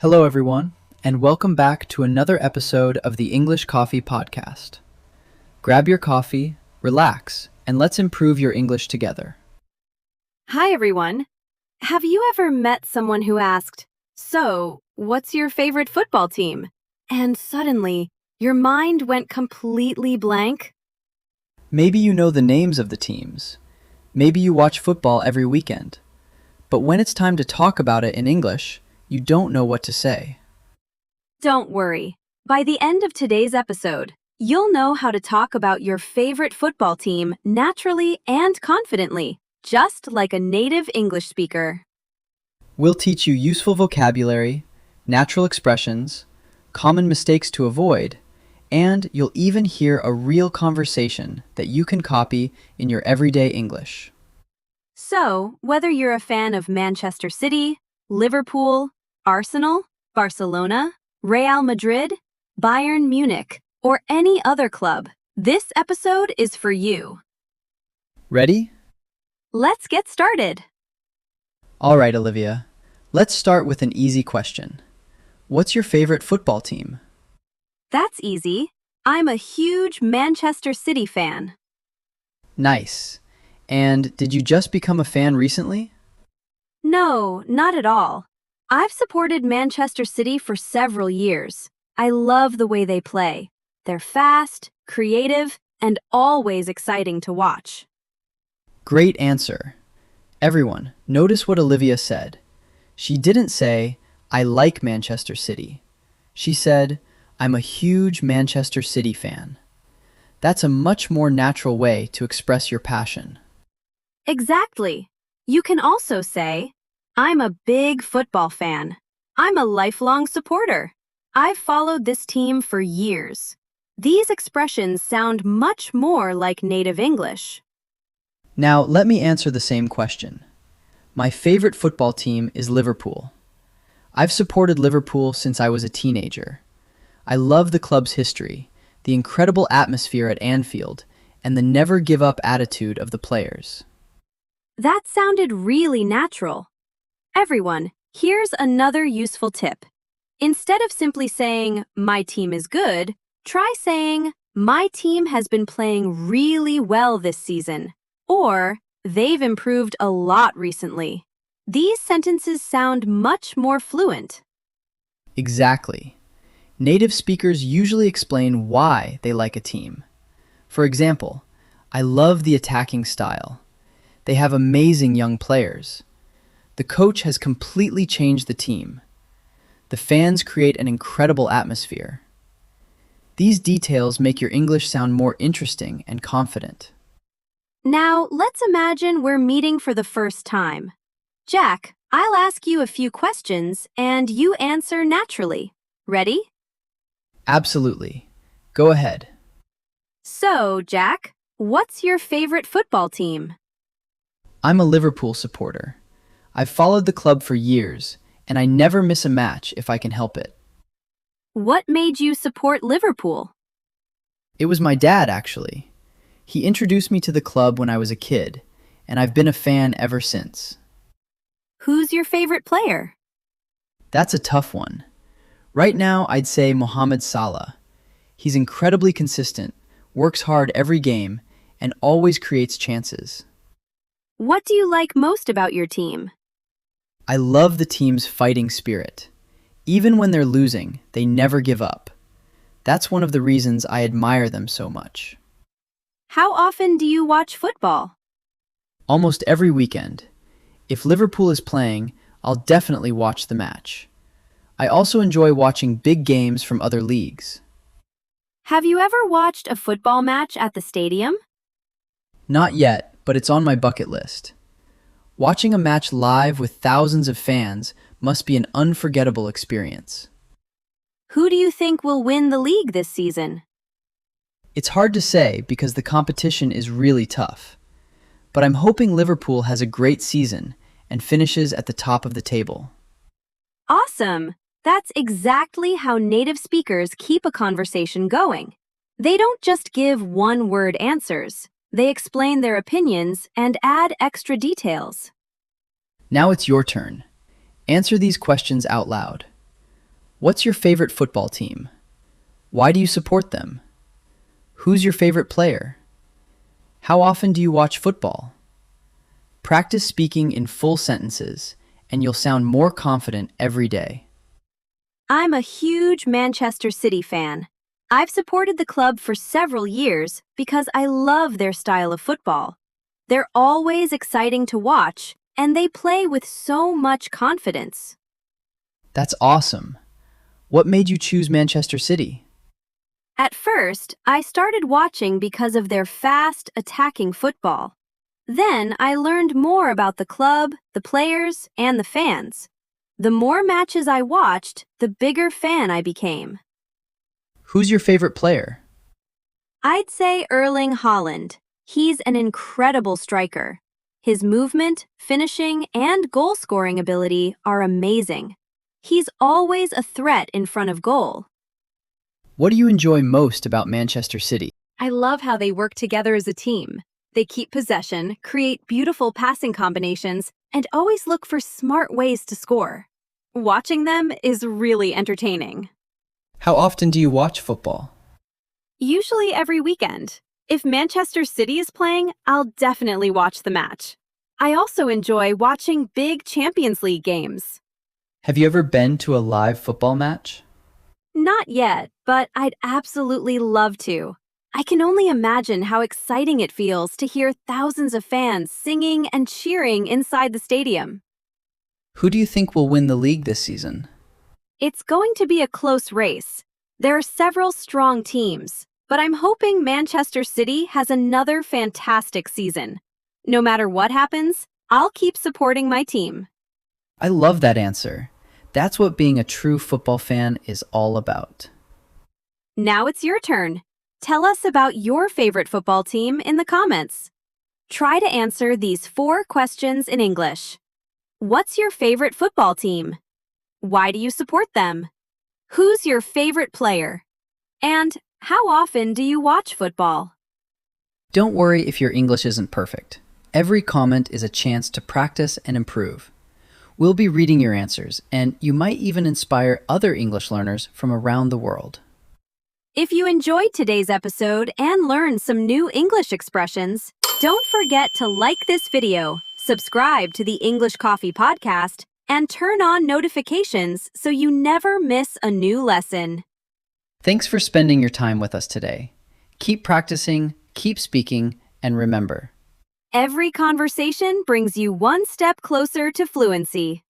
Hello, everyone, and welcome back to another episode of the English Coffee Podcast. Grab your coffee, relax, and let's improve your English together. Hi, everyone. Have you ever met someone who asked, "So, what's your favorite football team?" And suddenly, your mind went completely blank? Maybe you know the names of the teams. Maybe you watch football every weekend. But when it's time to talk about it in English, you don't know what to say. Don't worry. By the end of today's episode, you'll know how to talk about your favorite football team naturally and confidently, just like a native English speaker. We'll teach you useful vocabulary, natural expressions, common mistakes to avoid, and you'll even hear a real conversation that you can copy in your everyday English. So, whether you're a fan of Manchester City, Liverpool, Arsenal, Barcelona, Real Madrid, Bayern Munich, or any other club, this episode is for you. Ready? Let's get started. All right, Olivia. Let's start with an easy question. What's your favorite football team? That's easy. I'm a huge Manchester City fan. Nice. And did you just become a fan recently? No, not at all. I've supported Manchester City for several years. I love the way they play. They're fast, creative, and always exciting to watch. Great answer. Everyone, notice what Olivia said. She didn't say, "I like Manchester City." She said, "I'm a huge Manchester City fan." That's a much more natural way to express your passion. Exactly. You can also say, "I'm a big football fan. I'm a lifelong supporter. I've followed this team for years." These expressions sound much more like native English. Now, let me answer the same question. My favorite football team is Liverpool. I've supported Liverpool since I was a teenager. I love the club's history, the incredible atmosphere at Anfield, and the never-give-up attitude of the players. That sounded really natural. Everyone, here's another useful tip. Instead of simply saying, "My team is good," try saying, "My team has been playing really well this season," or "They've improved a lot recently." These sentences sound much more fluent. Exactly. Native speakers usually explain why they like a team. For example, "I love the attacking style. They have amazing young players. The coach has completely changed the team. The fans create an incredible atmosphere." These details make your English sound more interesting and confident. Now, let's imagine we're meeting for the first time. Jack, I'll ask you a few questions and you answer naturally. Ready? Absolutely. Go ahead. So, Jack, what's your favorite football team? I'm a Liverpool supporter. I've followed the club for years, and I never miss a match if I can help it. What made you support Liverpool? It was my dad, actually. He introduced me to the club when I was a kid, and I've been a fan ever since. Who's your favorite player? That's a tough one. Right now, I'd say Mohamed Salah. He's incredibly consistent, works hard every game, and always creates chances. What do you like most about your team? I love the team's fighting spirit. Even when they're losing, they never give up. That's one of the reasons I admire them so much. How often do you watch football? Almost every weekend. If Liverpool is playing, I'll definitely watch the match. I also enjoy watching big games from other leagues. Have you ever watched a football match at the stadium? Not yet, but it's on my bucket list. Watching a match live with thousands of fans must be an unforgettable experience. Who do you think will win the league this season? It's hard to say because the competition is really tough. But I'm hoping Liverpool has a great season and finishes at the top of the table. Awesome! That's exactly how native speakers keep a conversation going. They don't just give one-word answers. They explain their opinions and add extra details. Now it's your turn. Answer these questions out loud. What's your favorite football team? Why do you support them? Who's your favorite player? How often do you watch football? Practice speaking in full sentences, and you'll sound more confident every day. I'm a huge Manchester City fan. I've supported the club for several years because I love their style of football. They're always exciting to watch, and they play with so much confidence. That's awesome. What made you choose Manchester City? At first, I started watching because of their fast, attacking football. Then I learned more about the club, the players, and the fans. The more matches I watched, the bigger fan I became. Who's your favorite player? I'd say Erling Haaland. He's an incredible striker. His movement, finishing, and goal-scoring ability are amazing. He's always a threat in front of goal. What do you enjoy most about Manchester City? I love how they work together as a team. They keep possession, create beautiful passing combinations, and always look for smart ways to score. Watching them is really entertaining. How often do you watch football? Usually every weekend. If Manchester City is playing, I'll definitely watch the match. I also enjoy watching big Champions League games. Have you ever been to a live football match? Not yet, but I'd absolutely love to. I can only imagine how exciting it feels to hear thousands of fans singing and cheering inside the stadium. Who do you think will win the league this season? It's going to be a close race. There are several strong teams, but I'm hoping Manchester City has another fantastic season. No matter what happens, I'll keep supporting my team. I love that answer. That's what being a true football fan is all about. Now it's your turn. Tell us about your favorite football team in the comments. Try to answer these 4 questions in English. What's your favorite football team? Why do you support them? Who's your favorite player? And how often do you watch football? Don't worry if your English isn't perfect. Every comment is a chance to practice and improve. We'll be reading your answers, and you might even inspire other English learners from around the world. If you enjoyed today's episode and learned some new English expressions, don't forget to like this video, subscribe to the English Coffee podcast, and turn on notifications so you never miss a new lesson. Thanks for spending your time with us today. Keep practicing, keep speaking, and remember, Every conversation brings you one step closer to fluency.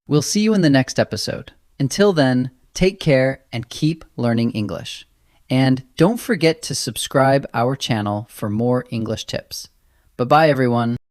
we'll see you in the next episode. Until then, take care and keep learning English. And don't forget to subscribe our channel for more English tips. Bye-bye, everyone.